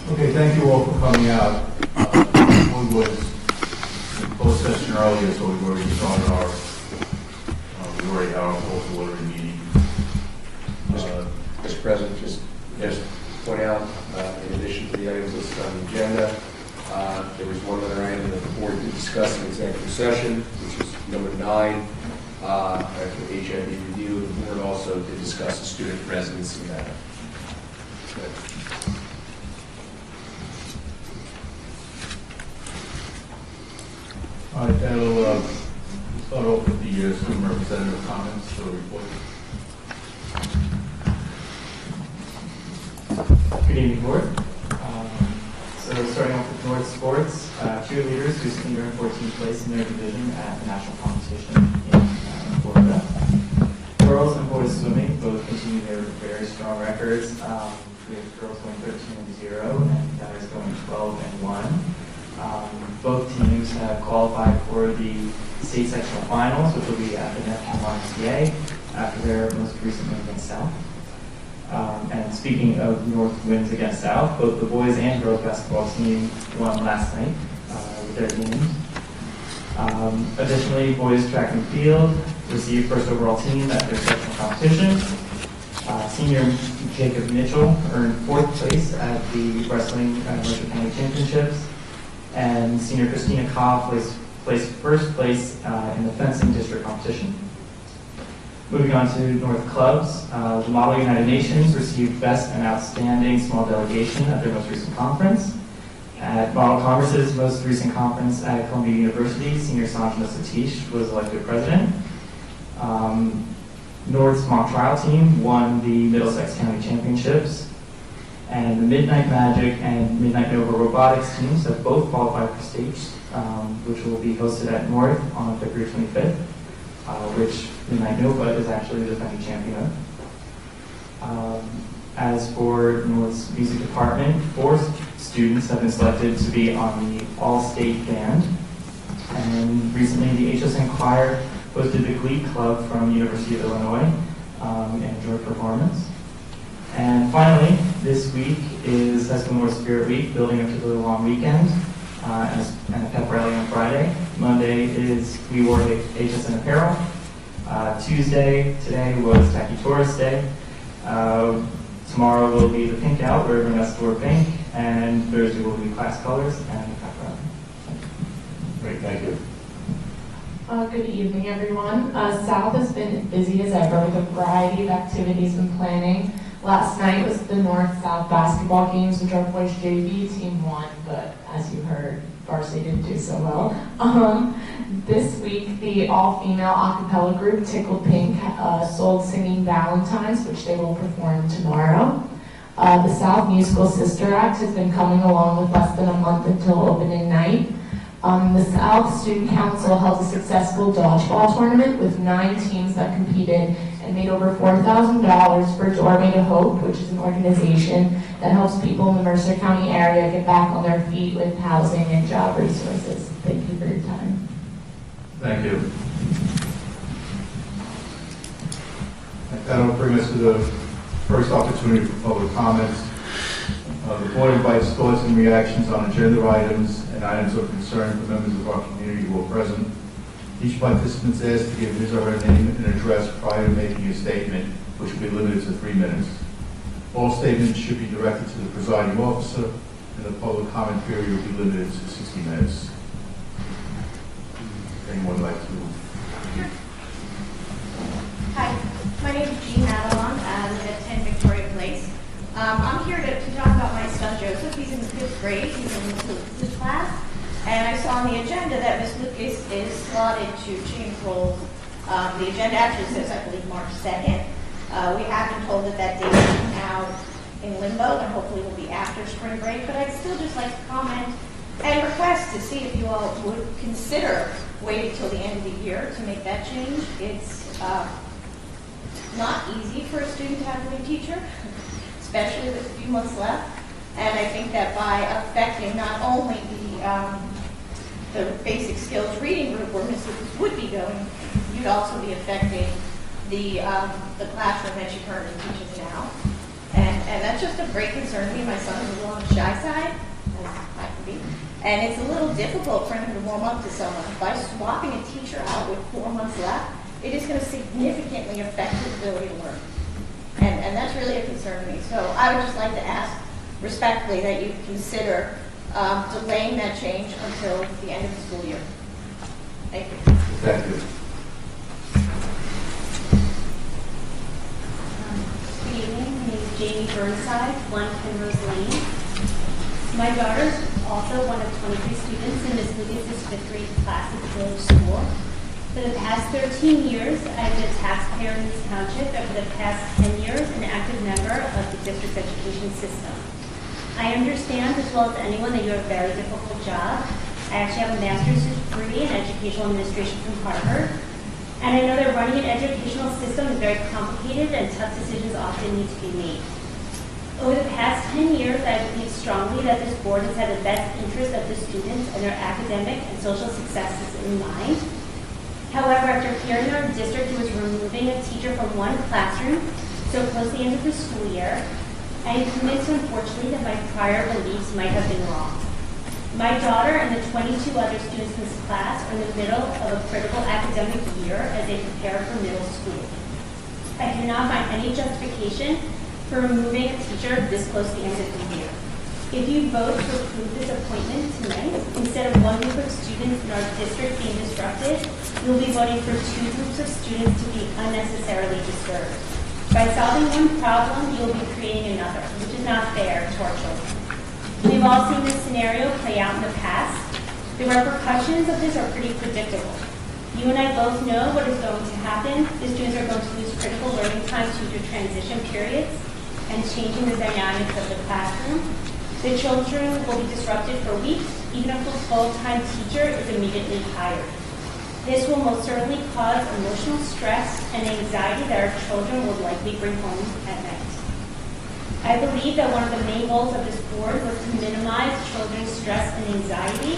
Okay, thank you all for coming out. We was in closed session earlier, so we've already started our, we already had our full order meeting. Mr. President, just point out, in addition to the items listed on the agenda, there was one other item that the board did discuss in executive session, which is number 9, after HIV review. The board also did discuss the student residency matter. All right, that'll start off with the student representative comments or report. Good evening, board. So starting off with North Sports, cheerleaders who recently earned 14th place in their division at the national competition in Florida. Girls and boys swimming both continue their very strong records. We have girls going 13-0 and guys going 12-1. Both teams have qualified for the state sectional finals, which will be at the National YMCA after their most recent win against South. And speaking of North wins against South, both the boys and girls basketball team won last night with their teams. Additionally, boys track and field received first overall team at their sectional competition. Senior Jacob Mitchell earned 4th place at the Wrestling Mercer County Championships. And senior Christina Koff placed first place in the fencing district competition. Moving on to North Clubs, the Model United Nations received Best and Outstanding Small Delegation at their most recent conference. At Model Congress's most recent conference at Columbia University, senior Sanjana Satish was elected president. North's mock trial team won the Middlesex County Championships. And the Midnight Magic and Midnight Nova Robotics teams have both qualified for states, which will be hosted at North on February 25th, which Midnight Nova is actually the defending champion of. As for North's music department, 4 students have been selected to be on the all-state band. And recently, the HSN Choir hosted the Glee Club from University of Illinois and enjoyed performance. And finally, this week is High School North Spirit Week, building up to the long weekend, and a pep rally on Friday. Monday is We Wore HSN Apparel. Tuesday, today was Tacky Tourist Day. Tomorrow will be the Pink Out, where everyone has to wear pink, and Thursday will be class colors and the pep rally. Great, thank you. Good evening, everyone. South has been busy as ever with a variety of activities and planning. Last night was the North-South basketball games, which our boys JV team won, but as you heard, varsity didn't do so well. This week, the all-female a cappella group Tickled Pink sold Singing Valentines, which they will perform tomorrow. The South Musical Sister Act has been coming along with less than a month until opening night. The South Student Council held a successful dodgeball tournament with 9 teams that competed and made over $4,000 for Doorway to Hope, which is an organization that helps people in the Mercer County area get back on their feet with housing and job resources. Thank you for your time. Thank you. That'll bring us to the first opportunity for public comments. The board invites thoughts and reactions on agenda items and items of concern for members of our community who are present. Each participant is asked to give his or her name and address prior to making a statement, which will be limited to 3 minutes. All statements should be directed to the presiding officer, and the public comment period will be limited to 60 minutes. Anyone like to? Hi, my name is Jean Avalon. I live at 10 Victoria Place. I'm here to talk about my son Joseph. He's in the 5th grade. He's in Ms. Lucas' class. And I saw on the agenda that Ms. Lucas is slotted to change roles. The agenda actually says, I believe, March 2nd. We have been told that date is now in limbo and hopefully will be after spring break. But I'd still just like to comment and request to see if you all would consider waiting till the end of the year to make that change. It's not easy for a student to have a new teacher, especially with a few months left. And I think that by affecting not only the basic skills reading group where Ms. Lucas would be going, you'd also be affecting the classroom that she currently teaches now. And that's that's just a great concern to me. My son is a little on the shy side, as I can be, and it's a little difficult for him to warm up to someone. By swapping a teacher out with 4 months left, it is going to significantly affect his ability to learn. And that's really a concern to me. So I would just like to ask respectfully that you consider delaying that change until the end of the school year. Thank you. Thank you. Good evening. My name is Jamie Burnside, 1 Penrose Lane. My daughter is also one of 23 students in Ms. Lucas's 5th grade class at the village school. For the past 13 years, I've been a taxpayer in this township, and for the past 10 years, an active member of the district's education system. I understand, as well as anyone, that you have a very difficult job. I actually have a master's degree in educational administration from Harvard. And I know that running an educational system is very complicated and tough decisions often need to be made. Over the past 10 years, I believe strongly that this board has had the best interest of the students and their academic and social successes in mind. However, after hearing our district was removing a teacher from one classroom so close to the end of the school year, I am convinced, unfortunately, that my prior beliefs might have been wrong. My daughter and the 22 other students in this class are in the middle of a critical academic year as they prepare for middle school. I cannot find any justification for removing a teacher this close to the end of the year. If you vote to approve this appointment tonight, instead of one group of students in our district being disrupted, you'll be voting for 2 groups of students to be unnecessarily disturbed. By solving one problem, you'll be creating another, which is not fair to our children. We've all seen this scenario play out in the past. The repercussions of this are pretty predictable. You and I both know what is going to happen. The students are going to lose critical learning time due to transition periods and changing the dynamics of the classroom. The children will be disrupted for weeks, even if a full-time teacher is immediately hired. This will most certainly cause emotional stress and anxiety that our children will likely bring home at night. I believe that one of the main goals of this board was to minimize children's stress and anxiety,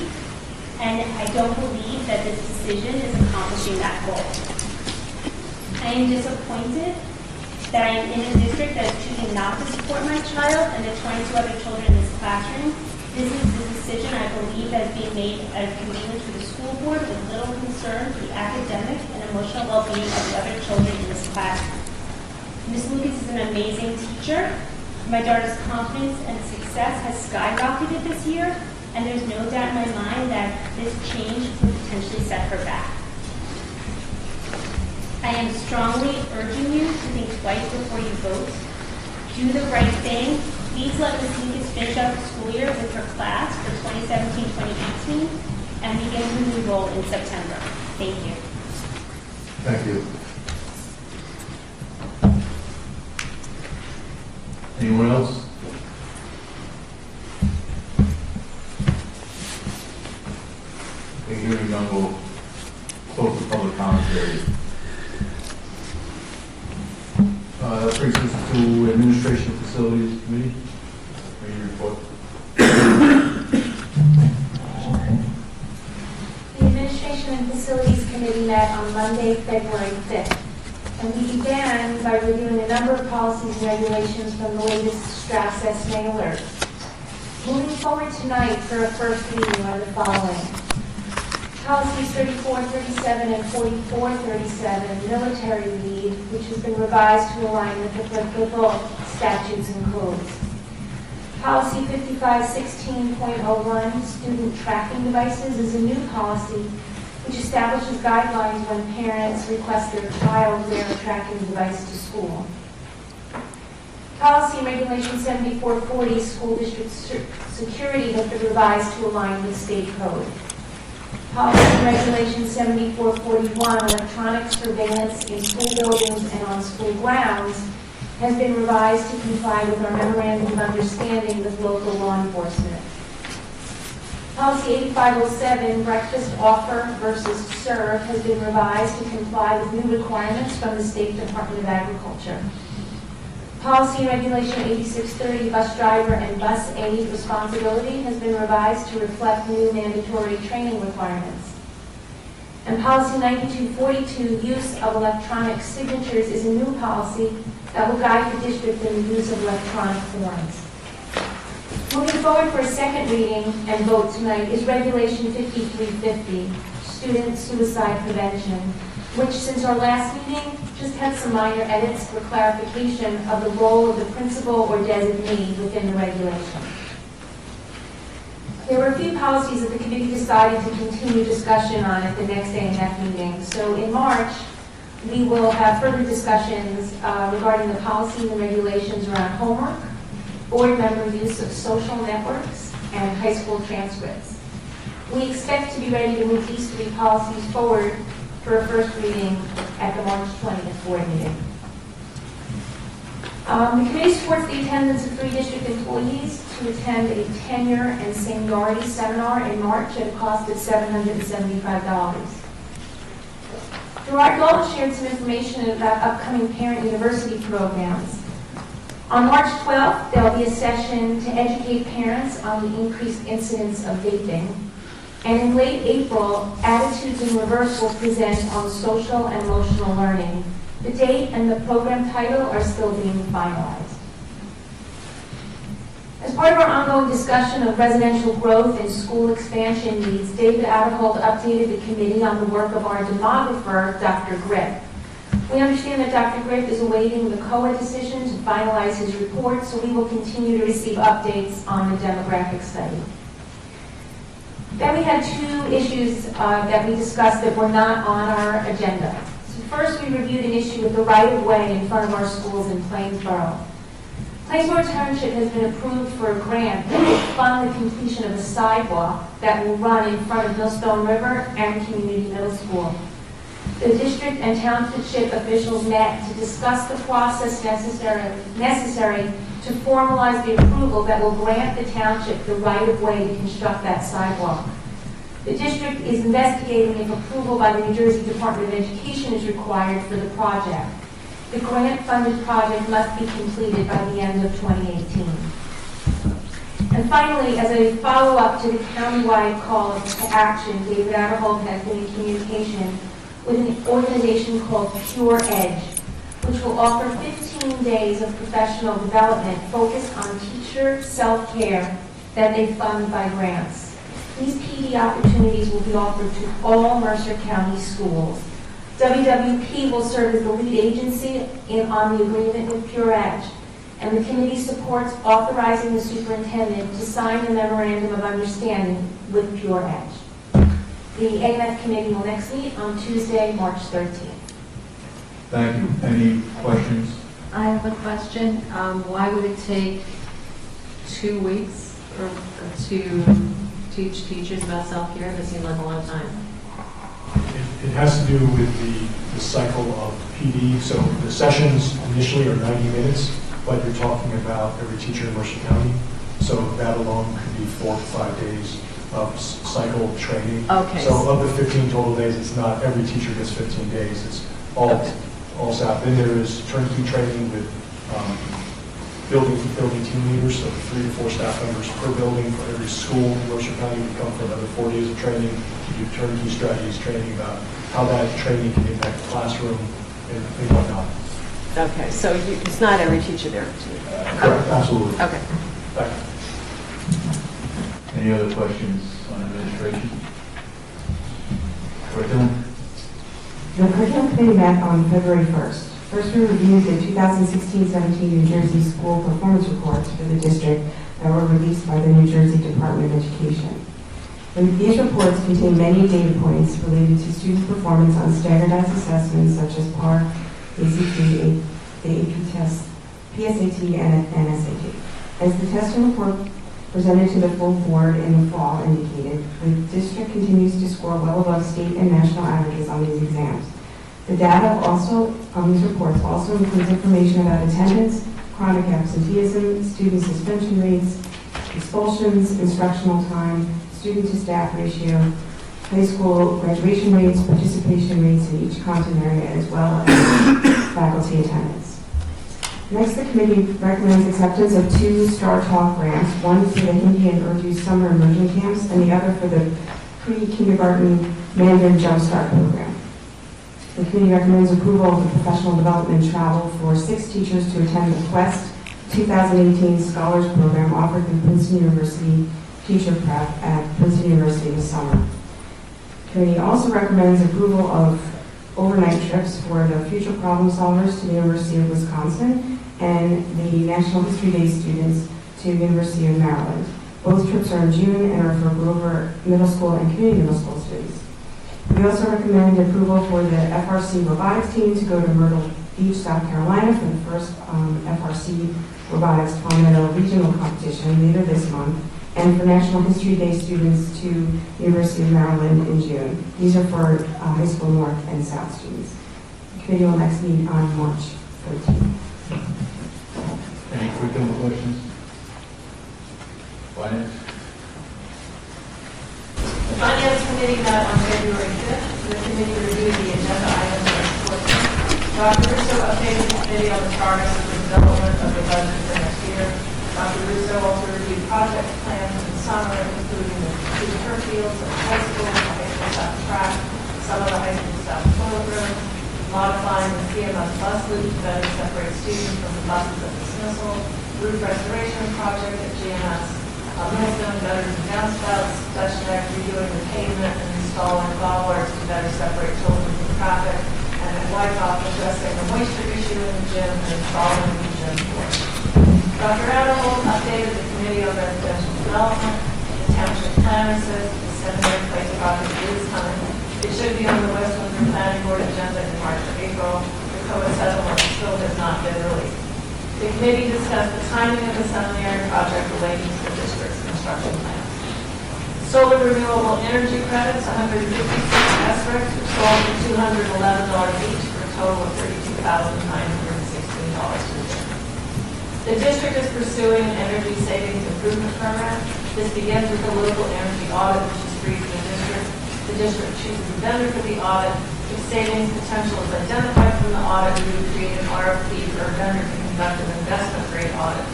and I don't believe that this decision is accomplishing that goal. I am disappointed that I am in a district that is choosing not to support my child and the 22 other children in this classroom. This is the decision I believe that is being made at a convenience for the school board with little concern for the academic and emotional well-being of the other children in this classroom. Ms. Lucas is an amazing teacher. My daughter's confidence and success has skyrocketed this year, and there's no doubt in my mind that this change could potentially set her back. I am strongly urging you to think twice before you vote. Do the right thing. Please let Ms. Lucas finish out the school year with her class for 2017-2018 and begin her new role in September. Thank you. Thank you. Anyone else? Hearing none, we'll close the public comment period. That brings us to Administration Facilities Committee. Committee report. The Administration and Facilities Committee met on Monday, February 5th, and we began by reviewing a number of policies and regulations from the latest Strauss SMA alert. Moving forward tonight for a first reading are the following. Policies 3437 and 4437, military leave, which has been revised to align with applicable statutes and codes. Policy 5516.01, student tracking devices, is a new policy which establishes guidelines when parents request their child wear a tracking device to school. Policy and Regulation 7440, school district security, has been revised to align with state code. Policy and Regulation 7441, electronic surveillance in school buildings and on school grounds, has been revised to comply with our memorandum of understanding with local law enforcement. Policy 8507, breakfast offer versus serve, has been revised to comply with new requirements from the State Department of Agriculture. Policy and Regulation 8630, bus driver and bus aid responsibility, has been revised to reflect new mandatory training requirements. And Policy 9242, use of electronic signatures, is a new policy that will guide the district in the use of electronic forms. Moving forward for a second reading and vote tonight is Regulation 5350, Student Suicide Prevention, which since our last meeting just had some minor edits for clarification of the role of the principal or designee within the regulation. There were a few policies that the committee decided to continue discussion on at the next A&F meeting. So in March, we will have further discussions regarding the policies and regulations around homework, board member use of social networks, and high school transcripts. We expect to be ready to move these three policies forward for a first reading at the March 20th board meeting. The committee supports the attendance of 3 district employees to attend a tenure and seniority seminar in March at a cost of $775. Gerard Gold shared some information about upcoming parent university programs. On March 12th, there will be a session to educate parents on the increased incidence of vaping. And in late April, Attitudes in Reverse will present on social and emotional learning. The date and the program title are still being finalized. As part of our ongoing discussion of residential growth and school expansion needs, David Adderhold updated the committee on the work of our demographer, Dr. Grip. We understand that Dr. Grip is awaiting the COA decision to finalize his report, so we will continue to receive updates on the demographic study. Then we had 2 issues that we discussed that were not on our agenda. So first, we reviewed an issue with the right-of-way in front of our schools in Plainsboro. Plainsboro Township has been approved for a grant that will fund the completion of a sidewalk that will run in front of Millstone River and Community Middle School. The district and township officials met to discuss the process necessary to formalize the approval that will grant the township the right-of-way to construct that sidewalk. The district is investigating if approval by the New Jersey Department of Education is required for the project. The grant-funded project must be completed by the end of 2018. And finally, as a follow-up to the countywide call to action, David Adderhold has been in communication with an organization called Pure Edge, which will offer 15 days of professional development focused on teacher self-care that they fund by grants. These PD opportunities will be offered to all Mercer County schools. WWP will serve as the lead agency on the agreement with Pure Edge, and the committee supports authorizing the superintendent to sign the memorandum of understanding with Pure Edge. The A&F committee will next meet on Tuesday, March 13th. Thank you. Any questions? I have a question. Why would it take 2 weeks to teach teachers about self-care? That seems like a lot of time. It has to do with the cycle of PD. So the sessions initially are 90 minutes, but you're talking about every teacher in Mercer County. So that alone could be 4 to 5 days of cycle training. Okay. So of the 15 total days, it's not every teacher gets 15 days. It's all staff. Then there is turnkey training with building team leaders, so 3 to 4 staff members per building for every school in Mercer County would come for another 4 days of training to do turnkey strategies training about how that training can impact the classroom and whatnot. Okay, so it's not every teacher there. Correct, absolutely. Okay. Thank you. Any other questions on administration? Curriculum? The Curriculum Committee met on February 1st. First, we reviewed the 2016-17 New Jersey School Performance Reports for the district that were released by the New Jersey Department of Education. These reports contain many data points related to student performance on standardized assessments such as PAR, ACT, the AP test, PSAT, and SAT. As the testing report presented to the full board in the fall indicated, the district continues to score well above state and national averages on these exams. The data also on these reports also includes information about attendance, chronic absenteeism, student suspension rates, expulsions, instructional time, student-to-staff ratio, high school graduation rates, participation rates in each content area, as well as faculty attendance. Next, the committee recommends acceptance of 2 Star Talk grants, one for the Hindi and Urdu summer immersion camps, and the other for the pre-kindergarten Mandarin Jumpstart program. The committee recommends approval of the professional development travel for 6 teachers to attend the Quest 2018 Scholars Program offered through Princeton University Teacher Prep at Princeton University this summer. The committee also recommends approval of overnight trips for the Future Problem Solvers to the University of Wisconsin and the National History Day students to the University of Maryland. Both trips are in June and are for Grover Middle School and Community Middle School students. We also recommend approval for the FRC robotics team to go to Myrtle Beach, South Carolina for the first FRC Robotics Palmetto Regional Competition later this month, and for National History Day students to University of Maryland in June. These are for high school north and south students. The committee will next meet on March 13th. Any curriculum questions? Finance? The Finance Committee met on February 5th. The committee reviewed the agenda items as reported. Dr. Russo updated the committee on the progress of the development of the budget for next year. Dr. Russo also reviewed project plans in summer, including the 2 turf fields at the high school, the high school south track, some of the high school south toilet rooms, modifying the CMS bus loop to better separate students from the buses at dismissal, roof restoration project at GMS, millstone gutters and downspouts, Dutch neck, redoing the pavement and installing bollards to better separate children from traffic, and at Whitehall addressing the moisture issue in the gym and installing the gym floor. Dr. Adderhold updated the committee on residential development. The township planner says the seminary place project is coming. It should be on the West Windsor Planning Board agenda in March or April. The COA settlement still has not been released. The committee discussed the timing of the seminary project relating to the district's construction plans. Solar renewable energy credits, 156 SRECs, were sold for $211 each for a total of $32,916 per year. The district is pursuing an energy savings improvement program. This begins with a local energy audit, which is free for the district. The district chooses a vendor for the audit. If savings potential is identified from the audit, we would create an RFP for a vendor to conduct an investment grade audit.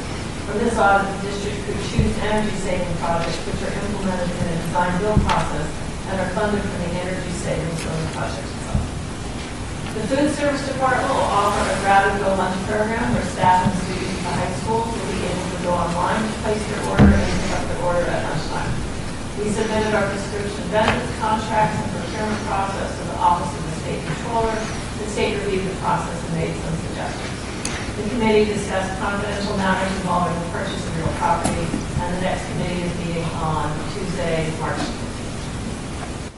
From this audit, the district could choose energy saving projects which are implemented in a design build process and are funded from the energy savings from the project itself. The food service department will offer a grab-and-go lunch program where staff and students at the high schools will be able to go online to place their order and pick up their order at lunchtime. We submitted our prescription benefits contracts and procurement process to the Office of the State Controller. The state reviewed the process and made some suggestions. The committee discussed confidential matters involving the purchase of real property, and the next committee is meeting on Tuesday, March 15th.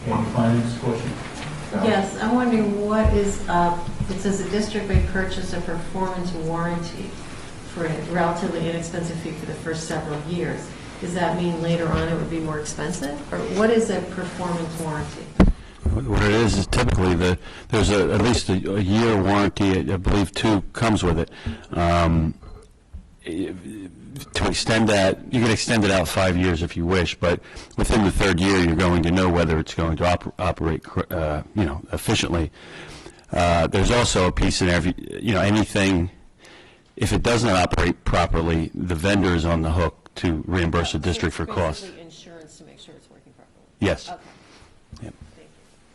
Any finance questions? Yes, I'm wondering what is, it says the district may purchase a performance warranty for a relatively inexpensive fee for the first several years. Does that mean later on it would be more expensive? Or what is a performance warranty? What it is typically there's at least a year warranty. I believe 2 comes with it. To extend that, you can extend it out 5 years if you wish, but within the 3rd year, you're going to know whether it's going to operate, efficiently. There's also a piece in every, anything. If it does not operate properly, the vendor is on the hook to reimburse the district for costs. Basically insurance to make sure it's working properly. Yes. Okay. Yep.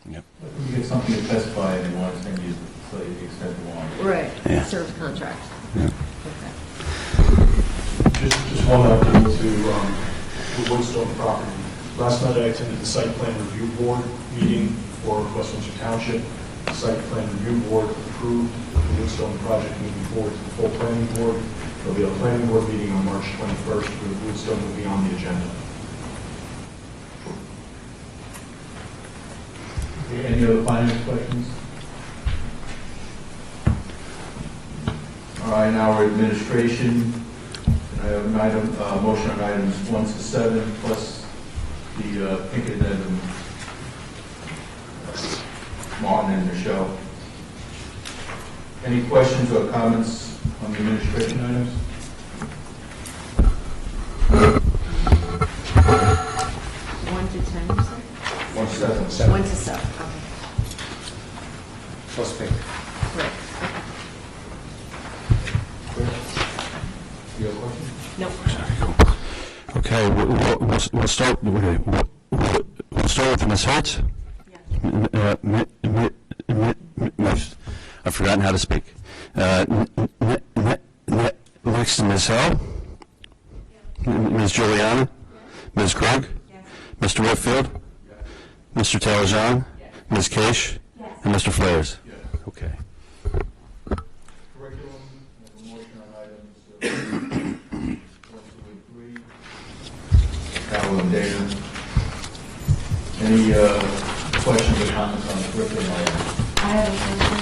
Yep. You get something to testify and they want to use it, so you extend the warranty. Right. Yeah. Service contract. Yeah. Okay. Just one update to the Woodstone property. Last night I attended the site plan review board meeting for West Windsor Township. The site plan review board approved the Woodstone project moving forward to the full planning board. There'll be a planning board meeting on March 21st where Woodstone will be on the agenda. Okay, any other finance questions? All right, now our administration. I have an item, motion on items 1 to 7 plus the Pinkett and Martin and Michelle. Any questions or comments on the administration items? One to 10, you said? 1 to 7. 1 to 7, okay. Plus pink. Right. You have a question? No. Okay, we'll start. We'll start with Ms. Hertz. Yes. I've forgotten how to speak. Next to Ms. Hill? Ms. Juliana? Ms. Krug? Mr. Whitfield? Mr. Taylor-John? Ms. Case? And Mr. Flares? Okay. Curriculum, I have a motion on items 1, 2, and 3. Carol and Dana. Any questions or comments on the curriculum items? I have a question.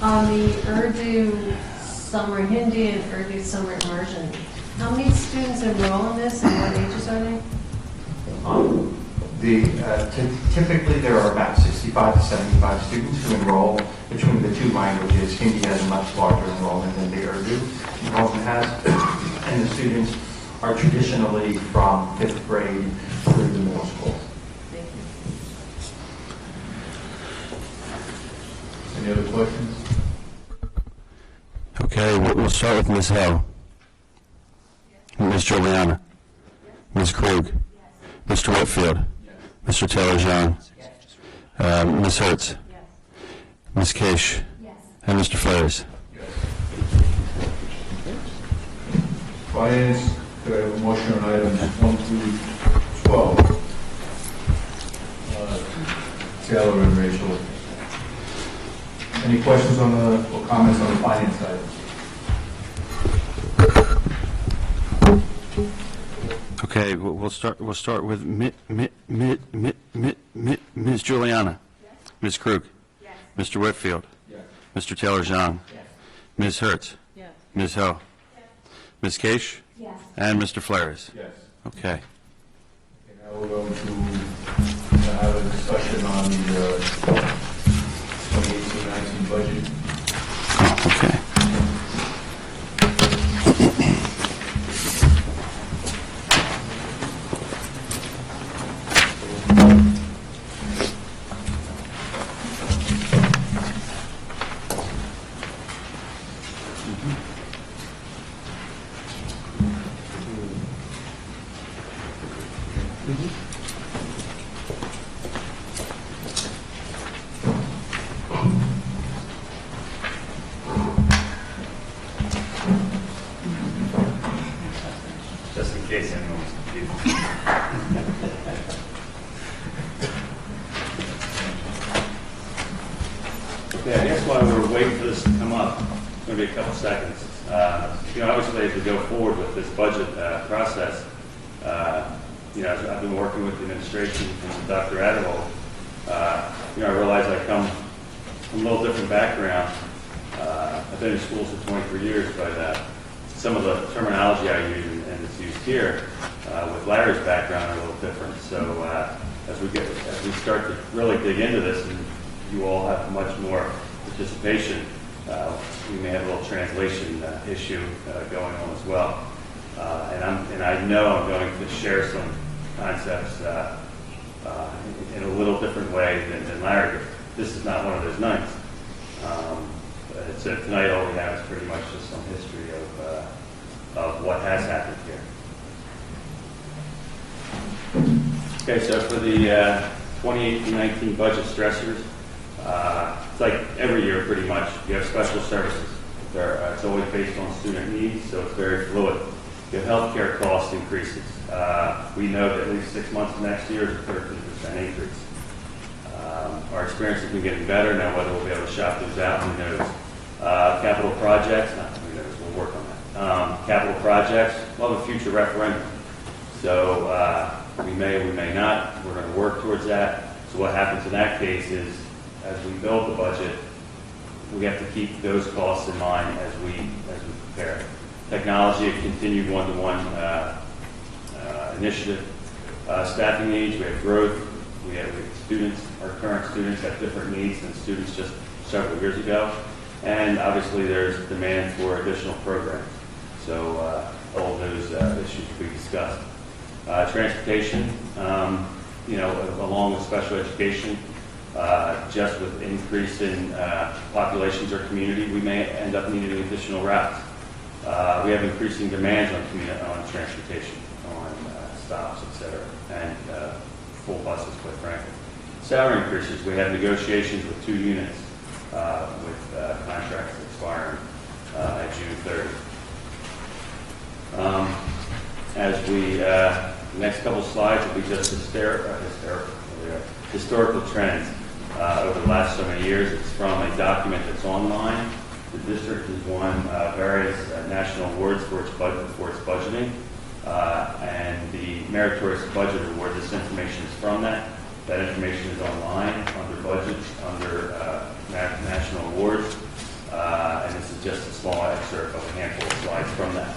On the Urdu summer Hindi and Urdu summer immersion, how many students enroll in this and what ages are they? Typically, there are about 65 to 75 students who enroll between the two languages. Hindi has a much larger enrollment than the Urdu enrollment has, and the students are traditionally from 5th grade through the middle school. Thank you. Any other questions? Okay, we'll start with Ms. Hill. Ms. Juliana. Ms. Krug. Mr. Whitfield. Mr. Taylor-John. Ms. Hertz. Ms. Case. And Mr. Flares. Finance, could I have a motion on items 1 through 12? Taylor and Rachel. Any questions on the, or comments on the finance items? Okay, we'll start with Ms. Juliana. Ms. Krug. Mr. Whitfield. Mr. Taylor-John. Ms. Hertz. Ms. Hill. Ms. Case. And Mr. Flares. Yes. Okay. Okay, now we're going to have a discussion on the 2018-19 budget. Okay. Just in case anyone's confused. Okay, I guess while we're waiting for this to come up, it's going to be a couple seconds. Obviously, as we go forward with this budget process, as I've been working with the administration and Dr. Adderall, I realize I come from a little different background. I've been in schools for 23 years, but some of the terminology I use and it's used here with Larry's background are a little different. So as we start to really dig into this, and you all have much more participation, we may have a little translation issue going on as well. And I know I'm going to share some concepts in a little different way than Larry. But this is not one of those nights. So tonight all we have is pretty much just some history of what has happened here. Okay, so for the 2018-19 budget stressors, it's like every year pretty much. You have special services. It's always based on student needs, so it's very fluid. You have healthcare cost increases. We know that at least 6 months of next year is a 13% increase. Our experience has been getting better. Now whether we'll be able to shop those out, who knows. Capital projects, not who knows, we'll work on that. Capital projects, we'll have a future referendum. So we may or we may not. We're going to work towards that. So what happens in that case is, as we build the budget, we have to keep those costs in mind as we prepare. Technology, a continued one-to-one initiative. Staffing needs, we have growth. We have students, our current students have different needs than students just several years ago. And obviously there's demand for additional programs. So all those issues we discussed. Transportation, along with special education, just with increase in populations or community, we may end up needing additional routes. We have increasing demands on transportation, on stops, et cetera, and full buses, quite frankly. Salary increases, we have negotiations with 2 units with contracts expiring at June 30. The next couple slides will be just historical trends over the last so many years. It's from a document that's online. The district has won various national awards for its budgeting, and the Meritorious Budget Award, this information is from that. That information is online under budgets, under national awards, and this is just a small excerpt of a handful of slides from that.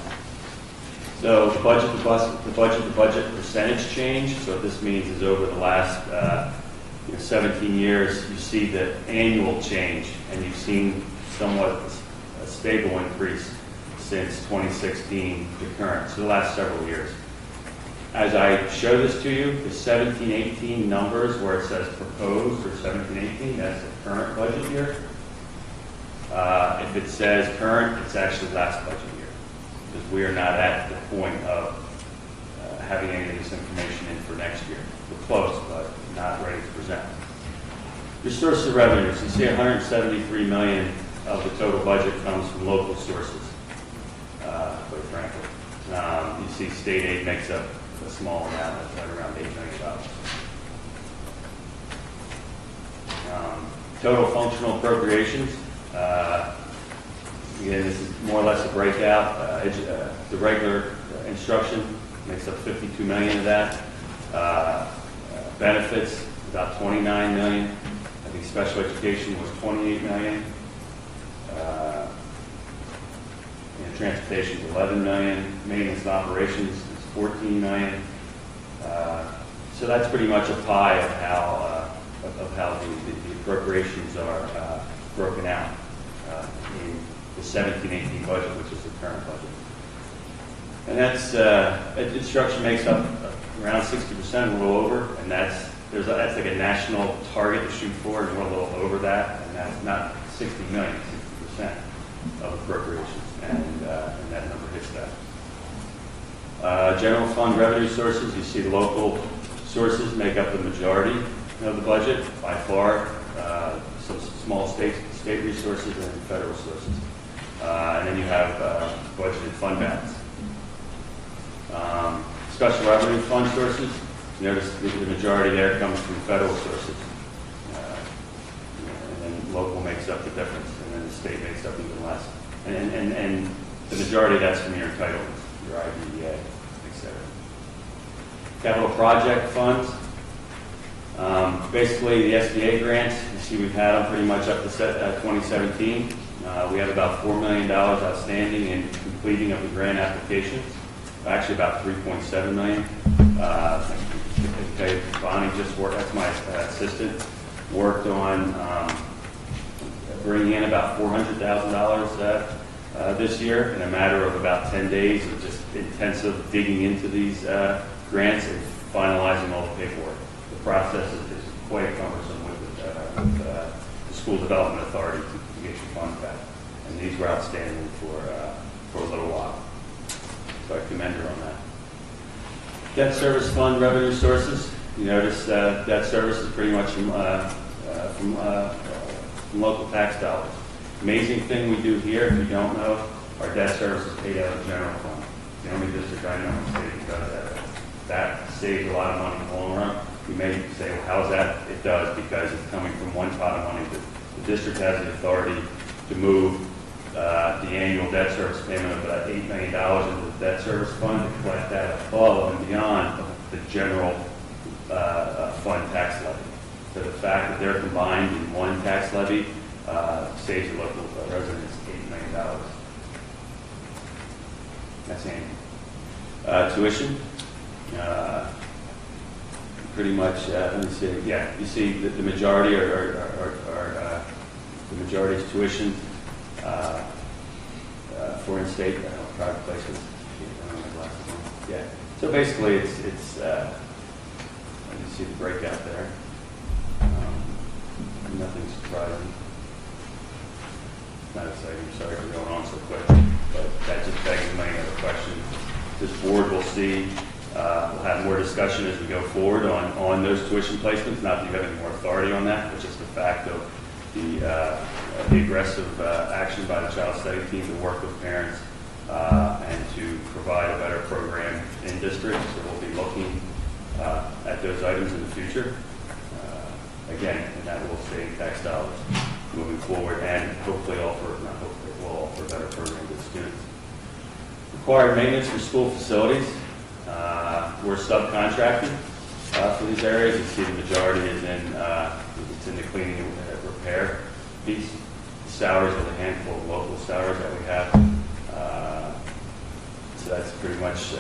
So the budget percentage change. So what this means is over the last 17 years, you see the annual change, and you've seen somewhat a stable increase since 2016 to current, so the last several years. As I show this to you, the 17-18 numbers where it says proposed or 17-18, that's the current budget year. If it says current, it's actually last budget year, because we are not at the point of having any of this information in for next year. We're close, but not ready to present. Your sources of revenues, you see 173 million of the total budget comes from local sources, quite frankly. You see state aid makes up a small amount, that's right around $8 million. Total functional appropriations, again, this is more or less a breakout. The regular instruction makes up 52 million of that. Benefits, about 29 million. I think special education was 28 million. Transportation is 11 million. Maintenance and operations is 14 million. So that's pretty much a pie of how the appropriations are broken out in the 17-18 budget, which is the current budget. And that's instruction makes up around 60%, a little over, and that's like a national target to shoot for, and we're a little over that, and that's not 60 million, 60% of appropriations, and that number hits that. General fund revenue sources, you see the local sources make up the majority of the budget, by far, some small state resources and federal sources. And then you have budgeted fund balance. Special revenue fund sources, notice the majority there comes from federal sources. And then local makes up the difference, and then the state makes up even less. And the majority of that's from your entitlements, your IDEA, etc. Capital project funds. Basically, the SBA grants, you see we've had them pretty much up to 2017. We have about $4 million outstanding in completing of the grant applications. Actually, about 3.7 million. Bonnie just worked, that's my assistant, worked on bringing in about $400,000 this year in a matter of about 10 days of just intensive digging into these grants and finalizing all the paperwork. The process is quite cumbersome with the school development authority to get your funds back. And these were outstanding for a little while. So I commend her on that. Debt service fund revenue sources. You notice debt service is pretty much from local tax dollars. Amazing thing we do here, if you don't know, our debt service is paid out of the general fund. The only district I know in the state does that. That saves a lot of money in the long run. You may say, well, how's that? It does, because it's coming from one pot of money. The district has the authority to move the annual debt service payment of about $8 million into the debt service fund to collect that above and beyond the general fund tax levy. So the fact that they're combined in one tax levy saves the local residents $8 million. That's annual. Tuition. Pretty much, let me see. Yeah, you see that the majority are the majority is tuition for in-state private places. Yeah. So basically, it's let me see the breakout there. Nothing surprising. Not exciting. Sorry for going on so quick, but that just begs a million other questions. This board will see. We'll have more discussion as we go forward on those tuition placements. Not that you have any more authority on that, but just the fact of the the aggressive action by the child study team to work with parents and to provide a better program in district. So we'll be looking at those items in the future. Again, and that will save tax dollars moving forward and hopefully offer, not hopefully, will offer a better program to the students. Required maintenance for school facilities. We're subcontracted for these areas. You see the majority is it's in the cleaning and repair piece. Salaries are the handful of local salaries that we have. So that's pretty much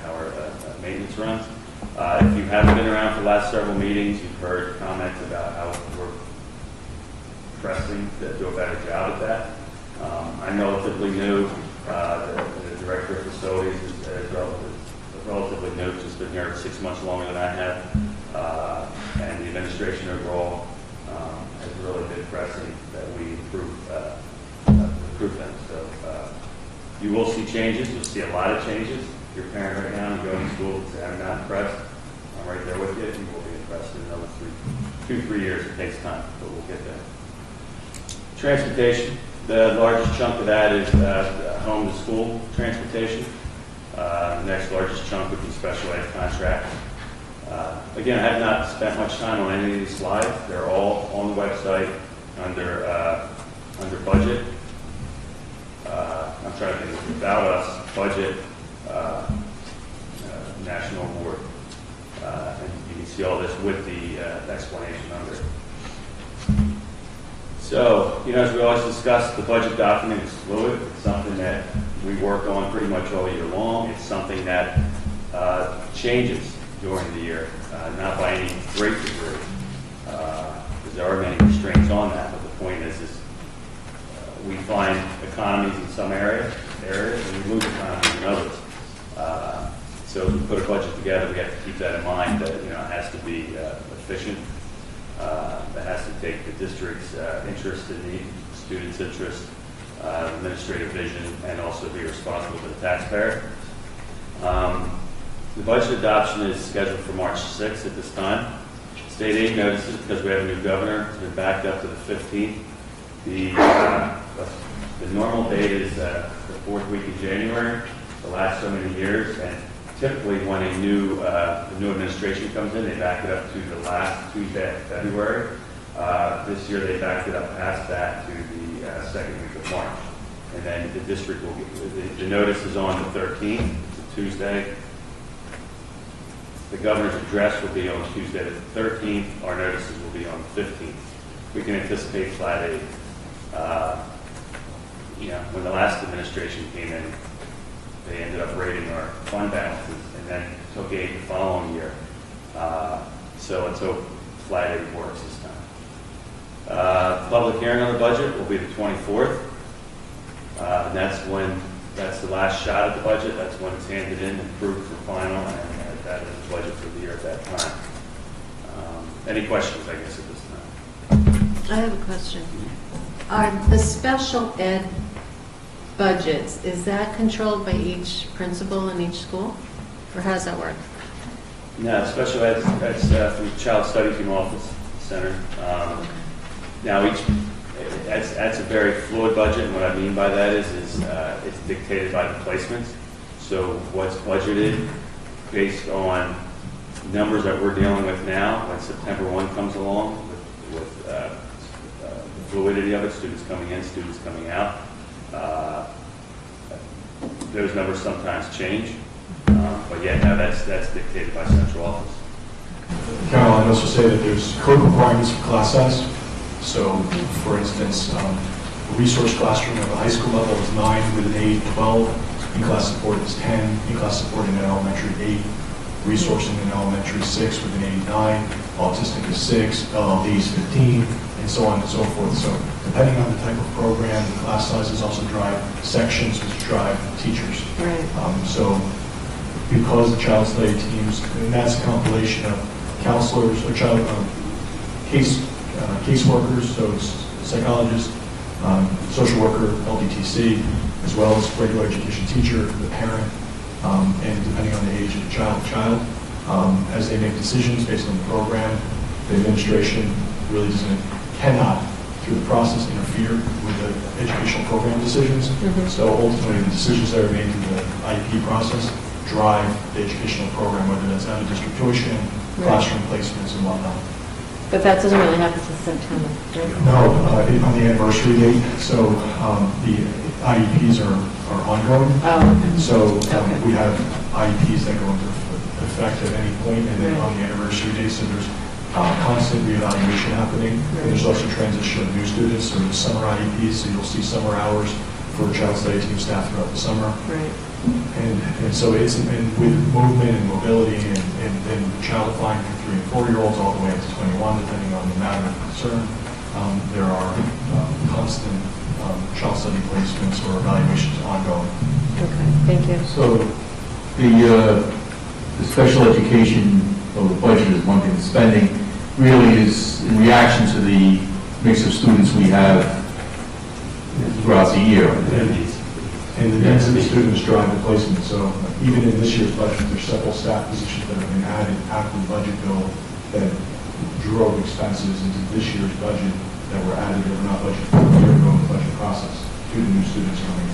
how our maintenance runs. If you haven't been around for the last several meetings, you've heard comments about how we're pressing to do a better job at that. I'm relatively new. The director of facilities is relatively new, just been here 6 months longer than I have. And the administration overall has really been pressing that we improve them. So you will see changes. You'll see a lot of changes. If you're a parent right now and going to school and say, I'm not impressed, I'm right there with you. You will be impressed in another 2-3 years. It takes time, but we'll get there. Transportation. The largest chunk of that is home to school transportation. The next largest chunk would be special ed contract. Again, I have not spent much time on any of these slides. They're all on the website under budget. I'm trying to think of about us, budget, national award. And you can see all this with the explanation under it. So, as we always discuss, the budget document is fluid. It's something that we work on pretty much all year long. It's something that changes during the year, not by any great degree, because there are many restraints on that. But the point is we find economies in some areas, and we lose economies in others. So as we put a budget together, we have to keep that in mind that it has to be efficient. That has to take the district's interest in the student's interest, administrative vision, and also be responsible to the taxpayer. The budget adoption is scheduled for March 6th at this time. State aid notices, because we have a new governor, has been backed up to the 15th. The normal date is the fourth week of January, the last so many years, and typically when a new administration comes in, they back it up to the last Tuesday of February. This year they backed it up past that to the second week of March. And then the district will get, the notice is on the 13th, it's a Tuesday. The governor's address will be on Tuesday the 13th. Our notices will be on the 15th. We can anticipate flat aid. When the last administration came in, they ended up raiding our fund balances and then took aid the following year. So let's hope flat aid works this time. Public hearing on the budget will be the 24th. And that's the last shot at the budget. That's when it's handed in and approved for final, and that is the budget for the year at that time. Any questions, I guess, at this time? I have a question. Are the special ed budgets, is that controlled by each principal in each school? Or how does that work? No, special ed, that's from the Child Study Team Office Center. Now, that's a very fluid budget, and what I mean by that is it's dictated by the placements. So what's budgeted based on numbers that we're dealing with now, when September 1 comes along, with the fluidity of it, students coming in, students coming out. Those numbers sometimes change, but yeah, no, that's dictated by central office. Carol, I'd also say that there's code requirements for class size. So, for instance, a resource classroom at the high school level is 9 with an aide 12. In-class support is 10. In-class support in an elementary 8. Resourcing in elementary 6 with an aide 9. Autistic is 6. LLD is 15, and so on and so forth. So, depending on the type of program, the class sizes also drive sections, which drive teachers. Right. So, because the child study teams, and that's a compilation of counselors or caseworkers, so it's psychologist, social worker, LDTC, as well as regular education teacher, the parent, and depending on the age of the child, as they make decisions based on the program, the administration really cannot through the process, interfere with the educational program decisions. So ultimately, the decisions that are made in the IEP process drive the educational program, whether that's out of district tuition, classroom placements, and whatnot. But that doesn't really happen until September, right? No, on the anniversary date, so the IEPs are ongoing. Oh, And so Okay. we have IEPs that go into effect at any point, and then Right. on the anniversary date, so there's constant reevaluation happening. And there's also transition of new students, so the summer IEPs, so you'll see summer hours for child study team staff throughout the summer. right. And so it's, and with movement and mobility and child applying for 3 and 4-year-olds all the way up to 21, depending on the matter of concern, there are constant child study placements or evaluations ongoing. Okay, thank you. So the special education, or the budget is one thing, the spending really is in reaction to the mix of students we have throughout the year. And the needs of the students drive the placement. So even in this year's budget, there's several staff positions that have been added after the budget bill that drove expenses into this year's budget that were added that were not budgeted for a year ago in the budget process due to new students coming in.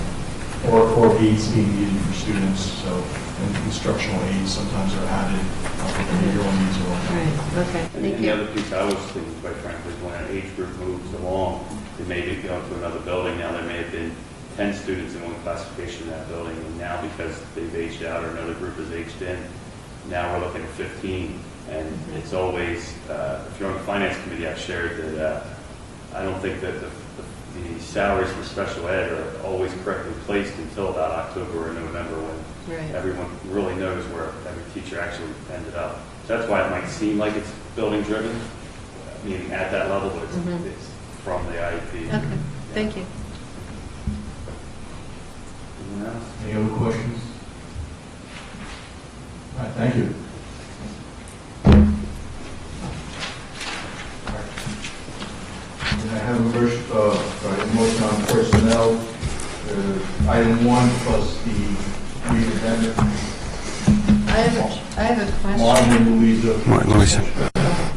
Or aids being needed for students. So and instructional aids sometimes are added for behavioral needs or whatnot. Right, okay, And thank the you. other piece I was thinking, quite frankly, is when an age group moves along, they may be going to another building. Now, there may have been 10 students in one classification in that building, and now because they've aged out or another group has aged in, now we're looking at 15. And it's always, if you're on the finance committee, I've shared that I don't think that the salaries for special ed are always correctly placed until about October or November when Right. everyone really knows where every teacher actually ended up. So that's why it might seem like it's building driven, meaning at that level, but it's from the IEP. Okay, thank you. Anyone else? Any other questions? All right, thank you. And I have a motion on personnel, item 1 plus the re-amendment. I have a question. Martin and Louisa. Martin, Louisa.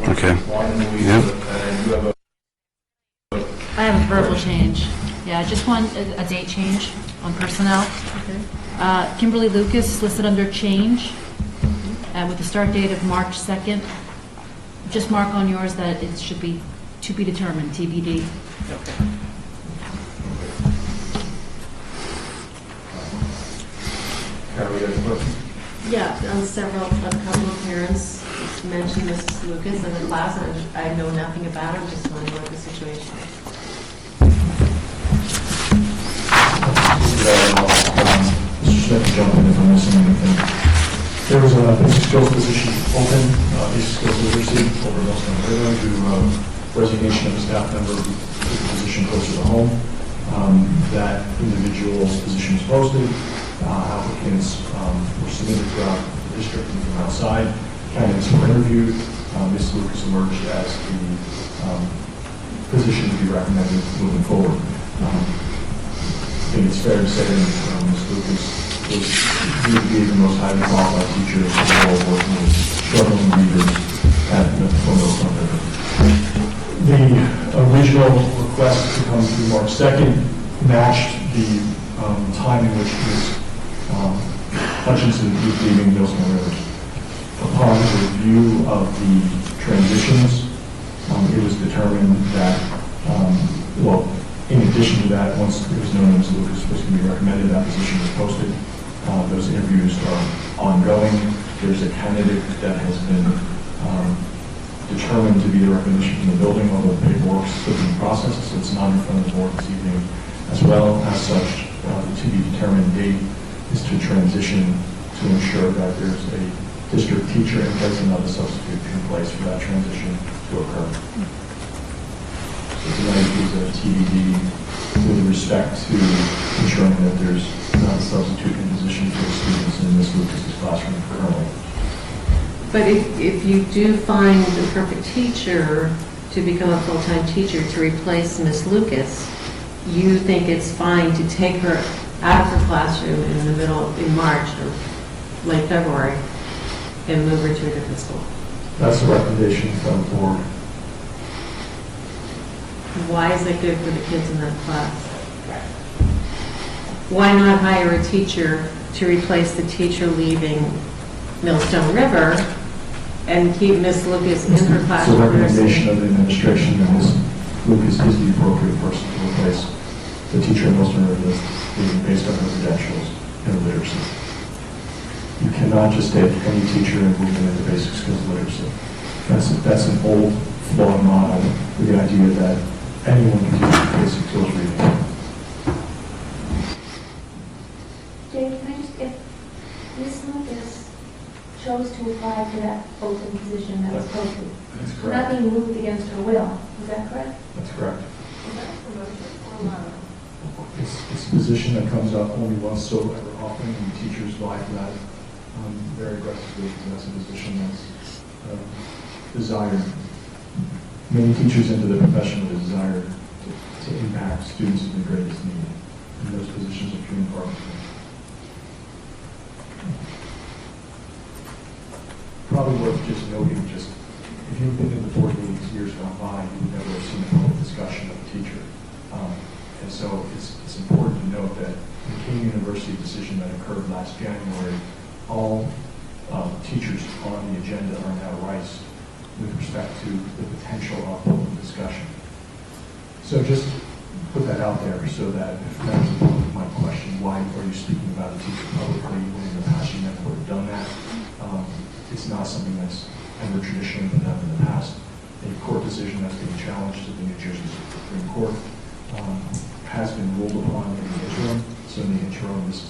Okay. Martin and Louisa, Yeah. and you have a I have a verbal change. Yeah, I just want a date change on personnel. Kimberly Lucas listed under change with the start date of March 2nd. Just mark on yours that it should be to be determined, TBD. Carrie, you have a question? Yeah, a couple of parents mentioned Mrs. Lucas in the class, and I know nothing about her, just wondering what the situation is. Mr. Smith, jump in if I'm missing anything. There was a basic skills position open, basic skills literacy over Millstone River due to resignation of a staff member with the position closer to home. That individual's position was posted. Applicants were submitted throughout the district and from outside. Candidates were interviewed. Ms. Lucas emerged as the position to be recommended moving forward. I think it's fair to say that Ms. Lucas was viewed to be the most highly qualified teacher in the world, working with struggling readers at the Millstone River. The original request to come through March 2nd matched the time in which Ms. Hutchinson was leaving Millstone River. Upon review of the transitions, it was determined that, in addition to that, once it was known that Ms. Lucas was going to be recommended, that position was posted. Those interviews are ongoing. There's a candidate that has been determined to be the recommendation from the building, although the paperwork is still being processed, so it's not in front of the board this evening. As well as such, the to be determined date is to transition to ensure that there's a district teacher in place and not a substitute in place for that transition to occur. So tonight is a TBD with respect to ensuring that there's not a substitute in position for the students in Ms. Lucas's classroom currently. But if you do find the perfect teacher to become a full-time teacher to replace Miss Lucas, you think it's fine to take her out of her classroom in March or late February and move her to a different school? That's the recommendation from the board. Why is it good for the kids in that class? Why not hire a teacher to replace the teacher leaving Millstone River and keep Miss Lucas in her class? It's a recommendation of the administration that Ms. Lucas is the appropriate person to replace the teacher in Millstone River based on her credentials in literacy. You cannot just take any teacher and move them into basic skills literacy. That's an old, flawed model with the idea that anyone can teach basic skills reading. Jay, can I just get, Ms. Lucas chose to apply for that open position that was posted. That's correct. Nothing moved against her will, is that correct? That's correct. Is that a promotion or lateral? It's a position that comes up only once so ever often, and teachers vie for that very aggressively, because that's a position that's desired. Many teachers enter the profession with a desire to impact students of the greatest need, and those positions are few and far between. Probably worth just noting, if you've been in the board meetings years gone by, you would never have seen a public discussion of a teacher. And so it's important to note that the King University decision that occurred last January, all teachers on the agenda are now rice with respect to the potential of public discussion. So just put that out there so that if members of the public might question, why are you speaking about a teacher publicly when in the past you never would have done that? It's not something that's ever traditionally been done in the past. A court decision that's being challenged at the New Jersey Supreme Court has been ruled upon in the interim. So in the interim, this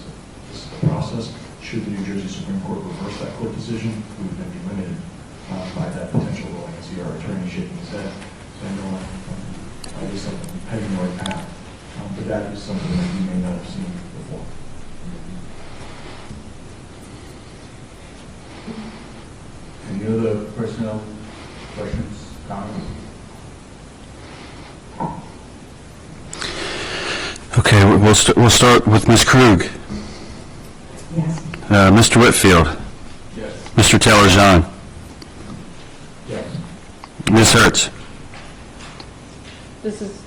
is the process. Should the New Jersey Supreme Court reverse that court decision, we would then be limited by that potential ruling. I see our attorney shaking his head, so I know I'm heading the right path. But that is something that you may not have seen before. Any other personnel questions, comments? Okay, we'll start with Ms. Krug. Yes. Mr. Whitfield. Yes. Mr. Taylor-Jean. Yes. Ms. Hertz. This is,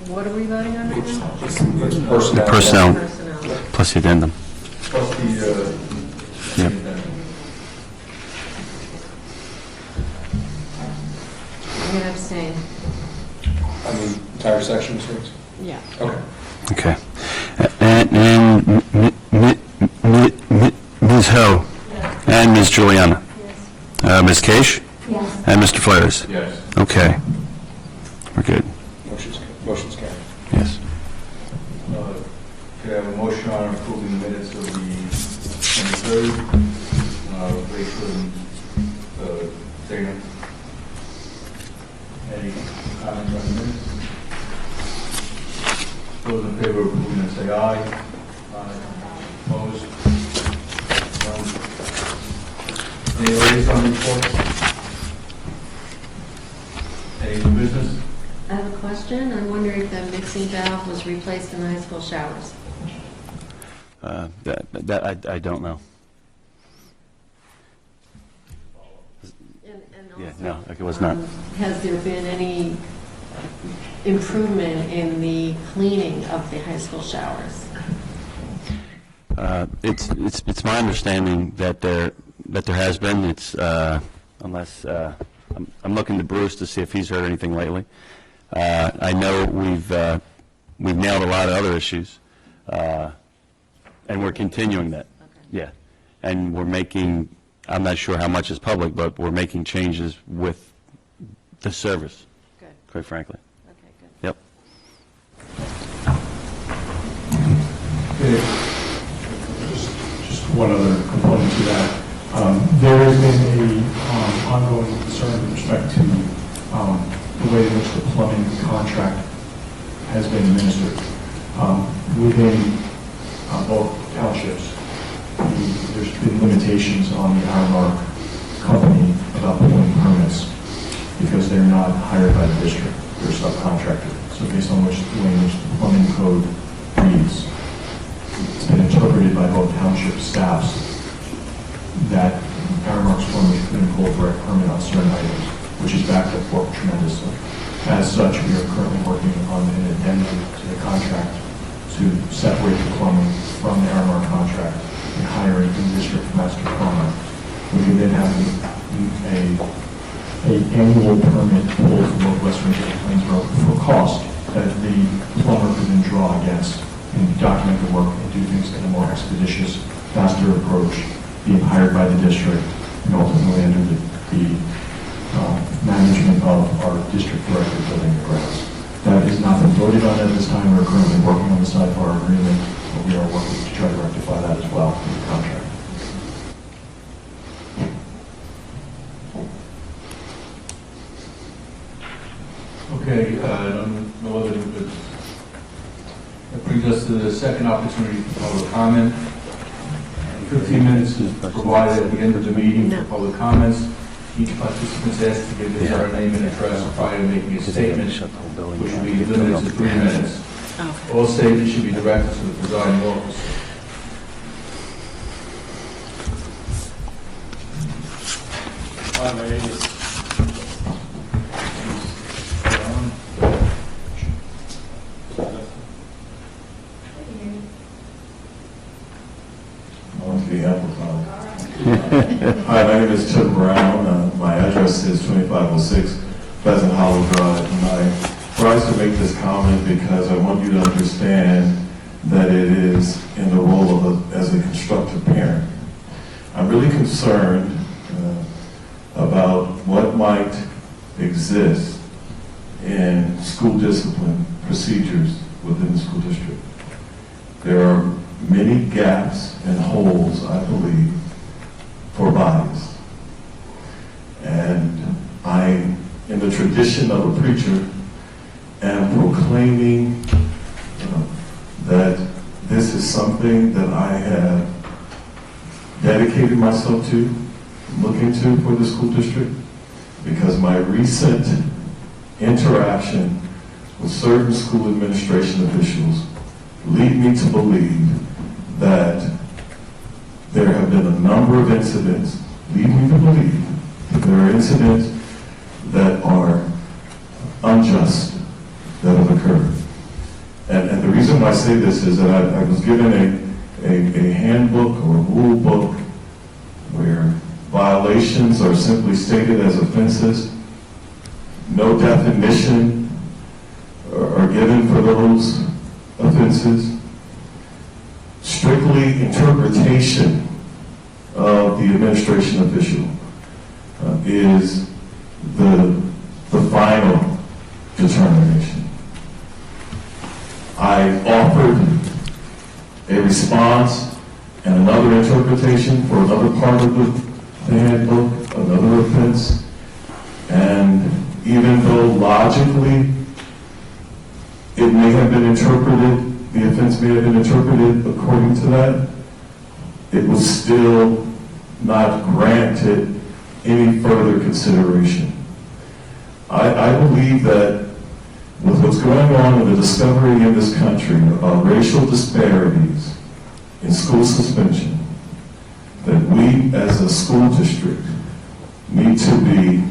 what are we voting on right now? Personnel. Personnel, Personnel. plus the addendum. Plus the, Yep. I'm going to abstain. I mean, entire section, sir? Yeah. Okay. Okay. And Ms. Ho and Ms. Juliana. Yes. Ms. Case Yes. and Mr. Flares. Yes. Okay. We're good. Motion's carried. Yes. Could I have a motion on approving the minutes of the 23rd, Rachel and Dana? Any comments on the minutes? Those in favor of approving it, say aye. Aye. Opposed? None. Any liaison reports? Any new business? I have a question. I'm wondering if the mixing valve was replaced in the high school showers. I don't know. And Yeah, also, no, it was not. Has there been any improvement in the cleaning of the high school showers? It's my understanding that there has been. It's unless I'm looking to Bruce to see if he's heard anything lately. I know we've nailed a lot of other issues, and we're continuing that. Okay. Yeah, and we're making. I'm not sure how much is public, but we're making changes with the service. Good. Quite frankly. Okay, good. Yep. Just one other component to that. There has been a ongoing concern with respect to the way in which the plumbing contract has been administered. Within both townships, there's been limitations on the Ironmark company about pulling permits because they're not hired by the district, they're subcontracted. So based on the way in which the plumbing code reads, it's been interpreted by both township staffs that Ironmark's plumbers couldn't pull a direct permit on certain items, which has backed up work tremendously. As such, we are currently working on an addendum to the contract to separate the plumber from the Aramark contract and hire an in-district master plumber. We can then have a annual permit pulled from Northwest Windsor-Plainsboro for cost that the plumber could then draw against and document the work and do things in a more expeditious, faster approach, being hired by the district and ultimately under the management of our district director building the grounds. That is not been voted on at this time. We're currently working on the side of our agreement, but we are working to try to rectify that as well in the contract. Okay, no other new business. That brings us to the second opportunity for public comment. 15 minutes is provided at the end of the meeting for public comments. Each participant is asked to give his or her name and address prior to making a statement, which will be limited to 3 minutes. All statements should be directed to the presiding officer. Hi, my name is Hi, my name is Chuck Brown. My address is 2506 Pleasant Hollow Drive. And I rise to make this comment because I want you to understand that it is in the role of as a constructive parent. I'm really concerned about what might exist in school discipline procedures within the school district. There are many gaps and holes, I believe, for bias. And I, in the tradition of a preacher, am proclaiming that this is something that I have dedicated myself to, looking to for the school district, because my recent interaction with certain school administration officials lead me to believe that there have been a number of incidents, lead me to believe that there are incidents that are unjust that have occurred. And the reason why I say this is that I was given a handbook or a rule book where violations are simply stated as offenses. No definition are given for those offenses. Strictly interpretation of the administration official is the final determination. I offered a response and another interpretation for another part of the handbook, another offense, and even though logically it may have been interpreted, the offense may have been interpreted according to that, it was still not granted any further consideration. I believe that with what's going on with the discovery in this country about racial disparities in school suspension, that we as a school district need to be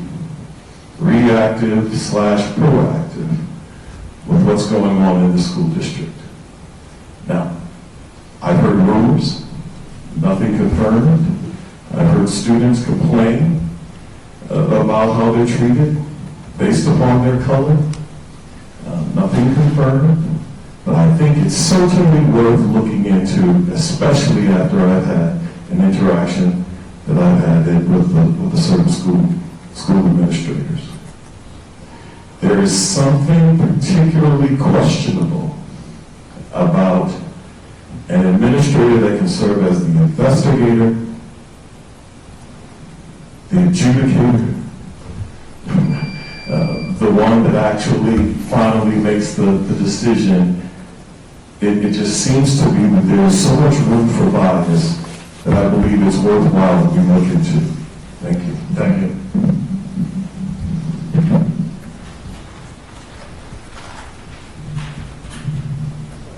reactive/proactive with what's going on in the school district. Now, I've heard rumors, nothing confirmed. I've heard students complain about how they're treated based upon their color. Nothing confirmed, but I think it's certainly worth looking into, especially after I've had an interaction that I've had with a certain school administrators. There is something particularly questionable about an administrator that can serve as the investigator, the adjudicator, the one that actually finally makes the decision. It just seems to me that there is so much room for bias that I believe it's worthwhile that we look into. Thank you. Thank you.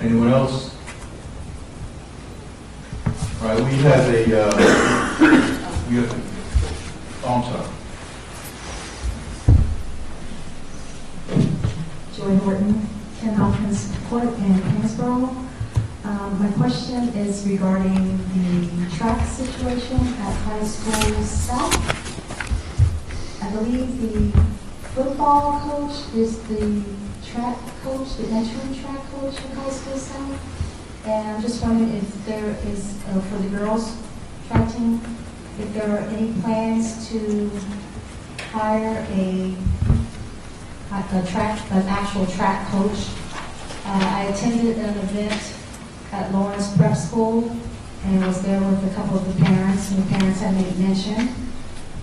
Anyone else? All right, we have oh, I'm sorry. is regarding the track situation at High School South. I believe the football coach is the track coach, the interim track coach at High School South. And I'm just wondering if there is, for the girls track team, if there are any plans to hire an actual track coach. I attended an event at Lawrence Prep School and was there with a couple of the parents, and the parents had made mention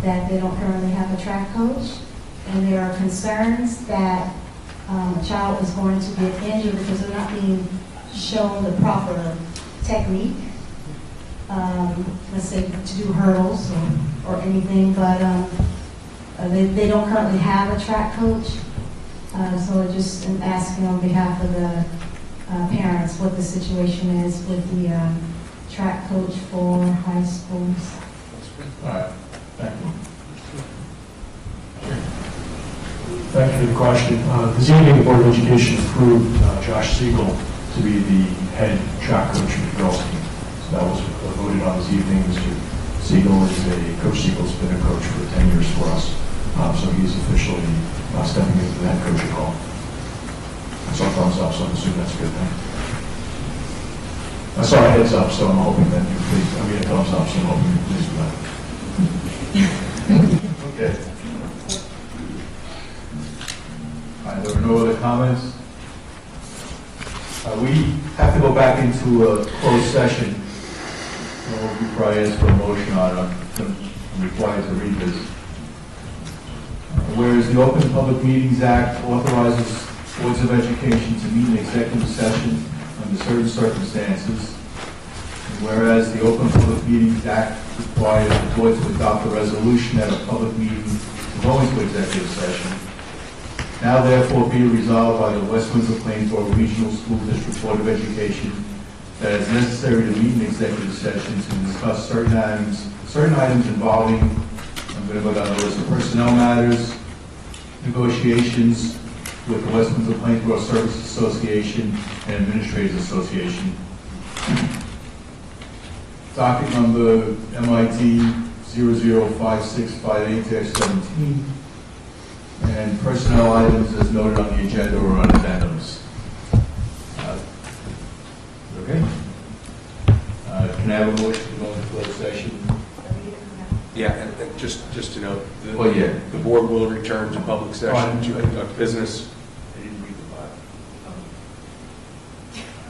that they don't currently have a track coach, and there are concerns that a child is going to get injured because they're not being shown the proper technique, let's say to do hurdles or anything, but they don't currently have a track coach. So I just am asking on behalf of the parents what the situation is with the track coach for high schools. All right, thank you. Thank you for the question. This evening, the Board of Education approved Josh Siegel to be the head track coach for the girls team. So that was voted on this evening. Mr. Siegel is Coach Siegel's been a coach for 10 years for us. So he's officially stepping into the head coaching role. I saw a thumbs up, so I'm assuming that's a good thing. I saw a heads up, so I'm hoping that you're pleased. I mean, a thumbs up, so I'm hoping you're pleased with that. Okay. All right, there are no other comments. We have to go back into a closed session. So we probably ask for a motion on it. I'm required to read this. Whereas the Open Public Meetings Act authorizes boards of education to meet in executive session under certain circumstances, and whereas the Open Public Meetings Act requires the board to adopt a resolution at a public meeting to go into executive session, now therefore be resolved by the West Windsor-Plainsboro Regional School District Board of Education that it is necessary to meet in executive session to discuss certain items involving, I'm going to go down the list of personnel matters, negotiations with the West Windsor-Plainsboro Service Association and Administrators Association. Docket number MIT 005658-17, and personnel items as noted on the agenda or on addendums. Okay. Can I have a motion to go into closed session? Yeah, and just to note, the board will return to public session to conduct business. I didn't read the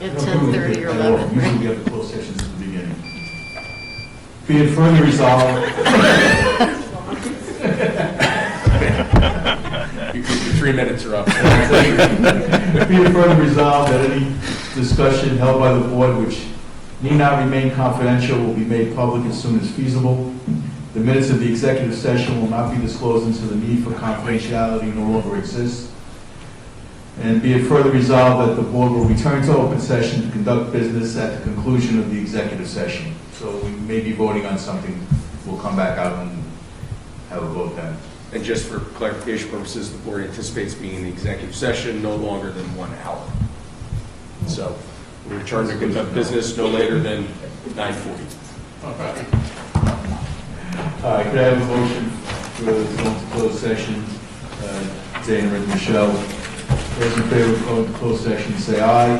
bylaw. At 10:30 or 11, Usually we have the closed sessions at the beginning. Be it further resolved. Your 3 minutes are up. Be it further resolved that any discussion held by the board which need not remain confidential will be made public as soon as feasible. The minutes of the executive session will not be disclosed until the need for confidentiality no longer exists. And be it further resolved that the board will return to open session to conduct business at the conclusion of the executive session. So we may be voting on something. We'll come back out and have a vote then. And just for clarification purposes, the board anticipates being in the executive session no longer than 1 hour. So we return to conduct business no later than 9:40. All right. All right, could I have a motion to go into closed session? Dana and Michelle. Those in favor of going to closed session, say aye.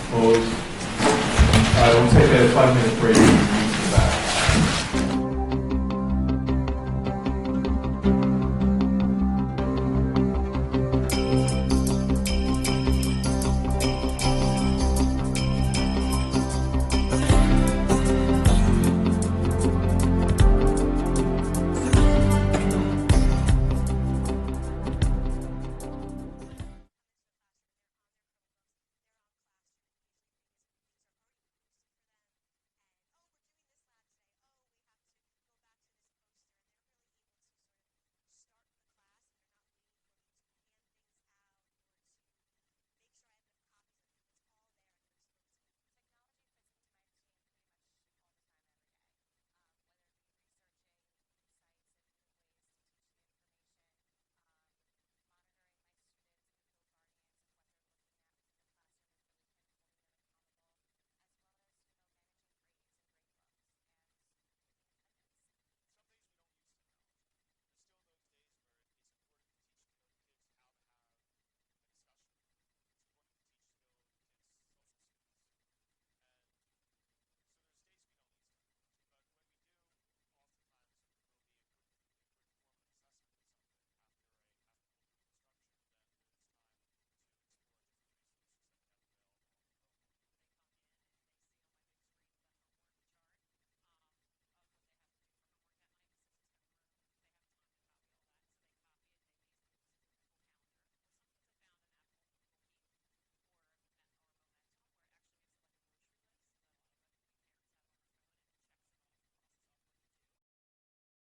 Opposed? All right, we'll take a 5-minute break.